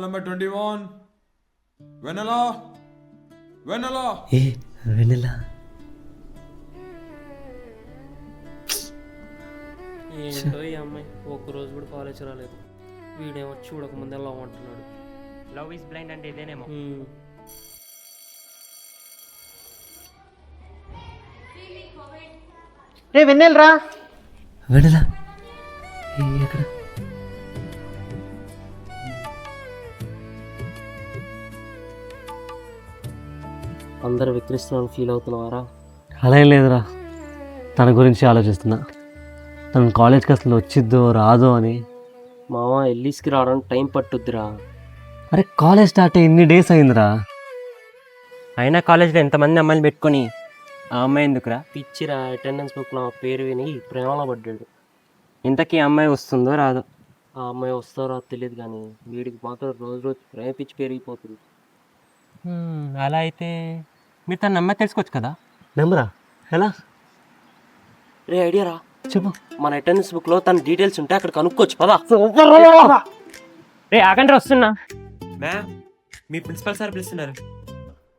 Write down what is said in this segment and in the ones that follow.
Roll number 21. Vanilla. Vanilla. ఏ వెన్నెలా ఏంటో ఈ అమ్మాయి ఒక్కరోజు కూడా కాలేజ్ రాలేదు. వీడేమో చూడకముందే లవ్ అంటున్నాడు. లవ్ ఈజ్ బ్లైండ్ అంటే ఇదేనేమో. రే వెన్నెలరా. వెన్నెలా ఎక్కడ? అందరు విక్రిస్తున్నాను ఫీల్ అవుతున్నావారా? అలా ఏం లేదురా, తన గురించి ఆలోచిస్తున్నా. తను కాలేజ్కి అసలు వచ్చిద్దో రాదో అని. మామ ఎల్లీస్కి రావడానికి టైం పట్టుద్దిరా. అరే కాలేజ్ స్టార్ట్ అయ్యి ఇన్ని డేస్ అయిందిరా. అయినా కాలేజ్లో ఎంతమంది అమ్మాయిలు పెట్టుకొని ఆ అమ్మాయి ఎందుకురా? పిచ్చిరా, అటెండెన్స్ బుక్ నా పేరు విని ప్రేమలో పడ్డాడు. ఇంతకీ అమ్మాయి వస్తుందో రాదో? ఆ అమ్మాయి వస్తారో తెలియదు కానీ వీడికి మాత్రం రోజు రోజు ప్రేమ పిచ్చి పెరిగిపోతుంది. అలా అయితే మీరు తన నెంబర్ తెలుసుకోవచ్చు కదా. నెంబరా? ఎలా రే ఐడియా రా, చెప్పు. మన అటెండెన్స్ బుక్లో తన డీటెయిల్స్ ఉంటే అక్కడ కనుక్కోవచ్చు పదా. రే ఆగండి వస్తున్నా. మ్యామ్ మీ ప్రిన్సిపల్ సార్ పిలుస్తున్నారు.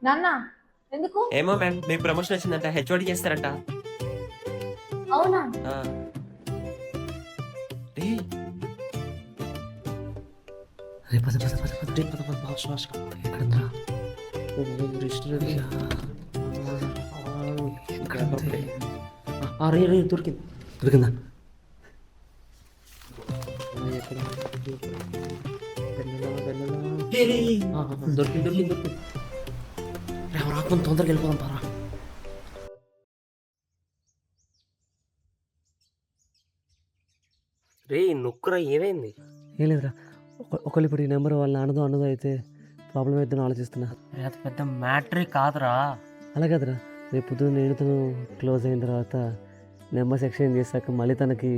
నాన్న ఎందుకు? ఏమో మ్యామ్ మీకు ప్రమోషన్ వచ్చిందంట, హెచ్ఓడి చేస్తారంట. అవునా? ఆ. రేయ్, రే పద పద పద పద. రే పద పద ఫాస్ట్ ఫాస్ట్. ఎక్కడుందిరా? రే రే దొరికింది. దొరికిందా? దొరికింది దొరికింది దొరికింది. రాకుండా తొందరగా వెళ్ళిపోదాం పారా. రే నొక్కురా, ఏమైంది? ఏం లేదురా, ఒకళ్ళు ఇప్పుడు ఈ నెంబర్ వాళ్ళ నాన్నదో అన్నదో అయితే ప్రాబ్లం అవుతుందని ఆలోచిస్తున్నా. అది పెద్ద మ్యాటరే కాదురా. అలా కదరా, రేపు పొద్దున్న నేను తను క్లోజ్ అయిన తర్వాత నెంబర్స్ ఎక్స్చేంజ్ చేశాక మళ్ళీ తనకి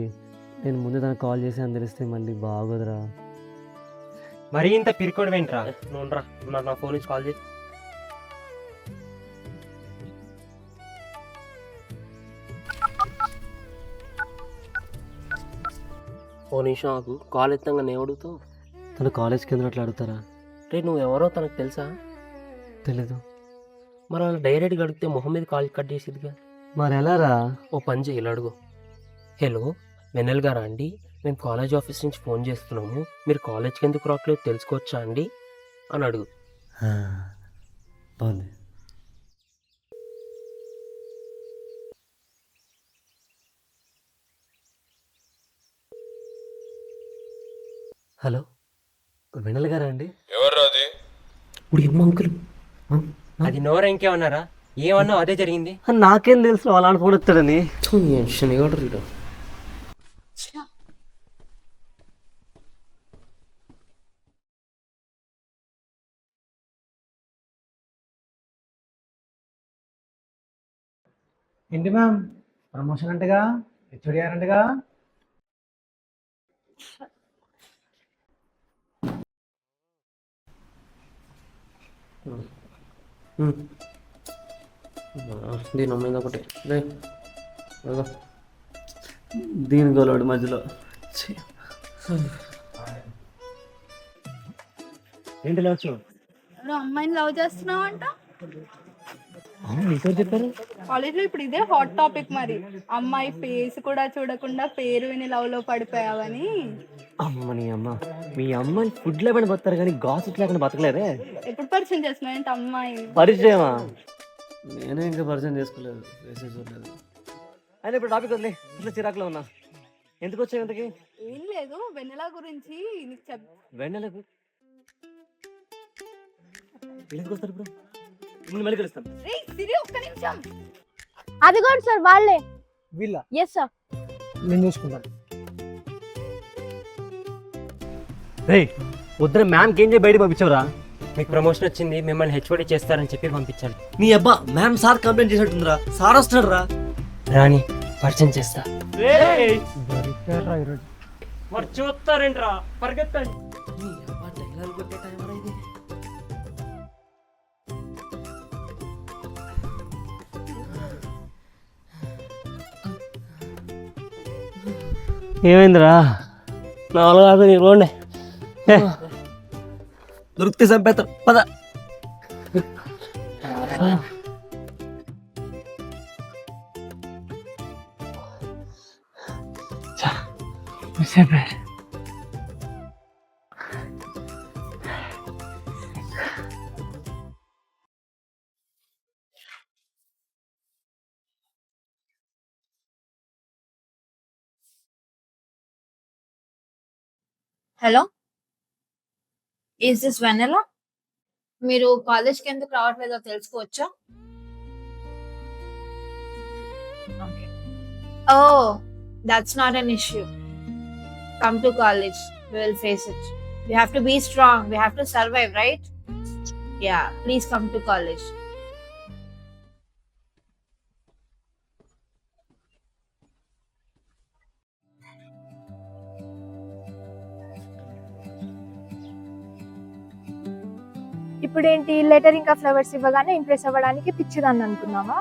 నేను ముందు తనకు కాల్ చేసి అని తెలిస్తే మళ్ళీ బాగోదురా. మరీ ఇంత పిరికోడు వెంట్రా. నోనరా, నాకు నా ఫోన్ నుంచి కాల్ చేసి. ఓ నిమిషం ఆగు, కాల్ ఎత్తంగా నేను అడుగుతావు. తను కాలేజ్కి ఎందుకు అట్లా అడుగుతారా? రే నువ్వు ఎవరో తనకు తెలుసా? తెలీదు. మరి అలా డైరెక్ట్గా అడిగితే మొహం మీద కాల్ కట్ చేసేదిగా. మరి ఎలా రా? ఓ పని చేయి, ఇలా అడుగు. హలో వెన్నెల్ గారా అండి, మేము కాలేజ్ ఆఫీస్ నుంచి ఫోన్ చేస్తున్నాము, మీరు కాలేజ్కి ఎందుకు రావట్లేదు తెలుసుకోవచ్చా అండి అని అడుగు. బాగుంది. హలో వెన్నెల గారా అండి? ఎవర్రా అది? ఇప్పుడు ఏమో అంకుల్. అది నోరా ఇంకేమన్నారా? ఏమన్నా అదే జరిగింది. నాకేం తెలుసు వాళ్ళ నాన్న ఫోన్ ఎత్తాడని. శనిగాడు. ఏంటి మ్యామ్ ప్రమోషన్ అంటగా, హెచ్ఓడి అంటగా? దీని అమ్మాయింది ఒకటి. రే దీని గోలవాడు మధ్యలో. ఏంటి లేవచ్చు? నువ్వు అమ్మాయిని లవ్ చేస్తున్నావు అంట. నీతో చెప్పారు? కాలేజ్ లో ఇప్పుడు ఇదే హాట్ టాపిక్. మరి అమ్మాయి ఫేస్ కూడా చూడకుండా పేరు విని లవ్ లో పడిపోయావని. అమ్మని అమ్మ, మీ అమ్మాయి ఫుడ్ లేకుండా బతారు కానీ గాసిప్ లేకుండా బతకలేదే. ఎప్పుడు పరిచయం చేస్తున్నావు ఏంటి అమ్మాయి? పరిచయమా? నేనే ఇంకా పరిచయం చేసుకోలేదు, వేసే చూడలేదు. అయినా ఇప్పుడు టాపిక్ వదిలే, ఇట్లా చిరాకులో ఉన్నా. ఎందుకు వచ్చావు ఇంతకి? ఏం లేదు, వెన్నెల గురించి నీకు వెన్నెలకు ఎందుకు వస్తారు ఇప్పుడు? మళ్ళీ కలుస్తాను. ఒక్క నిమిషం. అది కూడా సార్ వాళ్ళే. వీళ్ళ? Yes sir. నేను చూసుకుంటాను. రే వద్దున మ్యామ్కి ఏం చేయి బయట పంపించవరా? మీకు ప్రమోషన్ వచ్చింది, మిమ్మల్ని హెచ్ఓడి చేస్తారని చెప్పి పంపించాలి. నీ అబ్బా మ్యామ్ సార్ కంప్లైంట్ చేసినట్టుందిరా. సార్ వస్తున్నాడు రా. రాని పరిచయం చేస్తా. ఈరోజు మరి చూస్తారేంట్రా, పరిగెత్తండి. ఏమైందిరా? నాలుగు నీ రోండే. దొరికితే చంపేస్తారు పద. Hello, is this Vennela? మీరు కాలేజ్కి ఎందుకు రావట్లేదో తెలుసుకోవచ్చా? Okay. Oh, that's not an issue. Come to college, we will face it. We have to be strong, we have to survive, right? Yeah, please come to college. ఇప్పుడేంటి letter ఇంకా flowers ఇవ్వగానే impress అవ్వడానికి పిచ్చిదాన్ని అనుకున్నావా?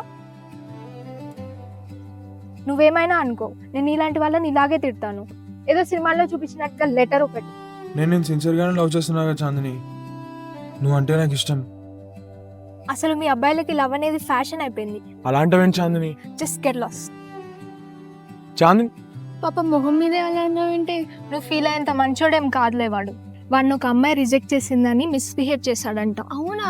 నువ్వేమైనా అనుకో, నేను ఇలాంటి వాళ్ళని ఇలాగే తిడతాను. ఏదో సినిమాల్లో చూపించినట్టుగా లెటర్ ఒకటి. నేను సిన్సియర్గానే లవ్ చేస్తున్నాగా చాందిని, నువ్వంటే నాకు ఇష్టం. అసలు మీ అబ్బాయిలకి లవ్ అనేది ఫ్యాషన్ అయిపోయింది. అలాంటివేంటి Chandini? Just get lost. Chandini పాప మొహం మీదే అలా అన్నావేంటి? నువ్వు ఫీల్ అయ్యేంత మంచోడేం కాదులే వాడు. వాడిని ఒక అమ్మాయి రిజెక్ట్ చేసిందని మిస్బిహేవ్ చేశాడంట. అవునా?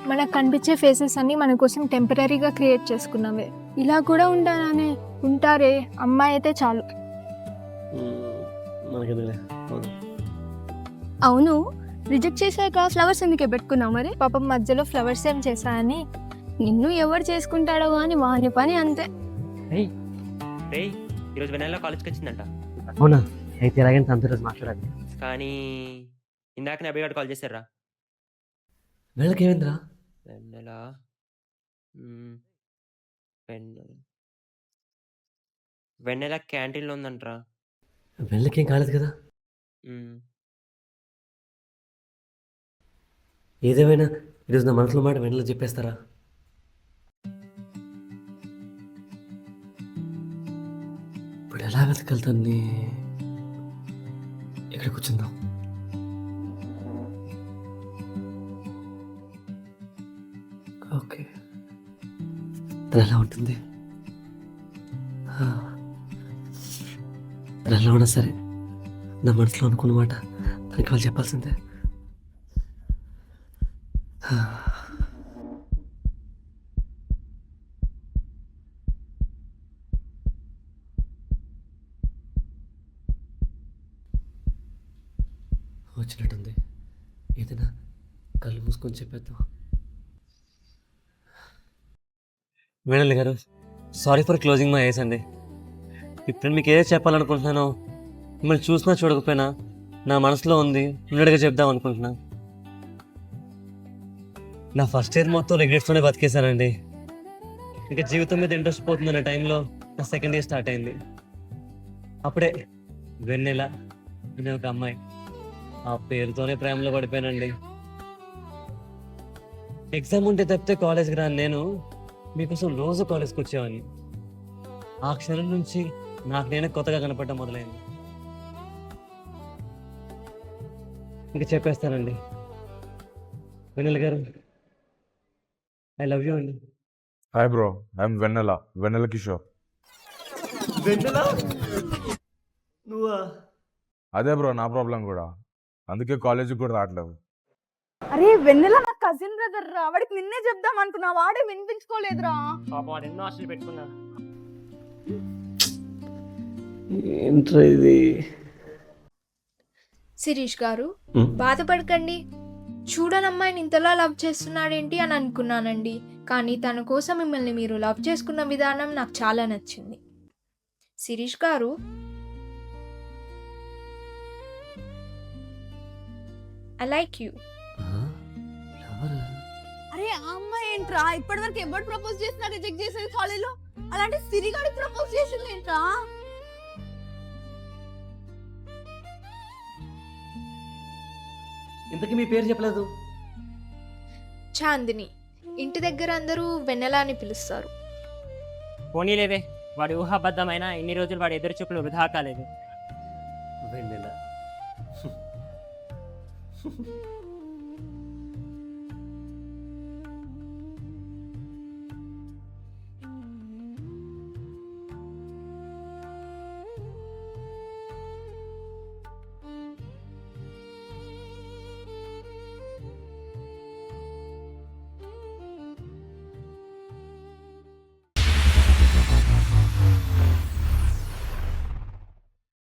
మనకు కనిపించే ఫేసెస్ అన్ని మన కోసం టెంపరీగా క్రియేట్ చేసుకున్నావే. ఇలా కూడా ఉంటారానే? ఉంటారే, అమ్మాయి అయితే చాలు. అవును, రిజెక్ట్ చేశాక ఫ్లవర్స్ ఎందుకే పెట్టుకున్నావు మరి? పాపం మధ్యలో ఫ్లవర్స్ ఏం చేశాయని. నిన్ను ఎవరు చేసుకుంటాడో కానీ వాని పని అంతే. ఈరోజు వెనెలా కాలేజ్కి వచ్చిందంట. అవునా? అయితే ఎలాగైనా తనతో రోజు మాట్లాడాలి. కానీ ఇందాకనే అబ్బాయి గారు కాల్ చేశారా? వీళ్ళకి ఏమైందిరా? వెన్నెల వెన్నెల క్యాంటీన్లో ఉందంటరా. వీళ్ళకి ఏం కాలేదు కదా? ఏదేమైనా ఈరోజు నా మనసులో మాట వెన్నెల చెప్పేస్తారా? ఇప్పుడు ఎలా వెతకెళ్తాను? ఇక్కడ కూర్చుందాం. ఓకే, తను ఎలా ఉంటుంది? తను ఎలా ఉన్నా సరే నా మనసులో అనుకున్న మాట తనకి వాళ్ళు చెప్పాల్సిందే. వచ్చినట్టుంది. ఏదైనా కళ్ళు మూసుకొని చెప్పేద్దాం. మేడం గారు, sorry for closing my eyes అండి. ఇప్పుడు మీకు ఏదో చెప్పాలనుకుంటున్నానో మిమ్మల్ని చూసినా చూడకపోయినా నా మనసులో ఉంది, ఉన్నట్టుగా చెప్దాం అనుకుంటున్నా. నా ఫస్ట్ ఇయర్ మొత్తం రిగ్రెట్స్తోనే బతికేశానండి. ఇంకా జీవితం మీద ఇంట్రెస్ట్ పోతుందనే టైంలో నా సెకండ్ ఇయర్ స్టార్ట్ అయింది. అప్పుడే వెన్నెల అనే ఒక అమ్మాయి, ఆ పేరుతోనే ప్రేమలో పడిపోయానండి. ఎగ్జామ్ ఉంటే తప్పితే కాలేజ్కి రాను నేను మీకోసం రోజు కాలేజ్కి వచ్చేవాడిని. ఆ క్షణం నుంచి నాకు నేనే కొత్తగా కనపడటం మొదలైంది. ఇంకా చెప్పేస్తానండి. వెన్నెల గారు, ఐ లవ్ యూ అండి. హాయ్ బ్రో, ఐఎమ్ వెన్నెల కిషోర్. వెన్నెల నువ్వా? అదే బ్రో నా ప్రాబ్లం కూడా, అందుకే కాలేజీకి కూడా రావట్లేదు. అరే వెన్నెల నా కజిన్ బ్రదర్ రా, వాడికి నిన్నే చెప్దాం అనుకున్నా, వాడే వినిపించుకోలేదురా. ఎన్నో ఆశలు పెట్టుకున్నాను. ఏంట్రా ఇది? శిరీష్ గారు, బాధపడకండి. చూడని అమ్మాయిని ఇంతలా లవ్ చేస్తున్నాడేంటి అని అనుకున్నానండి. కానీ తన కోసం మిమ్మల్ని మీరు లవ్ చేసుకున్న విధానం నాకు చాలా నచ్చింది. శిరీష్ గారు, ఐ లైక్ యూ. అరే ఆ అమ్మాయి ఏంట్రా ఇప్పటి వరకు ఎవరు ప్రపోజ్ చేసినా రిజెక్ట్ చేసేది కాలేజ్లో, అలాంటి సిరిగాడి ప్రపోజ్ చేసింది ఏంట్రా? ఇంతకీ మీ పేరు చెప్పలేదు? చాందిని. ఇంటి దగ్గర అందరూ వెన్నెల అని పిలుస్తారు. పోనీలేవే, వాడి ఊహాబద్ధమైన ఇన్ని రోజులు వాడి ఎదురు చూపులు వృధా కాలేదు. వెన్నెల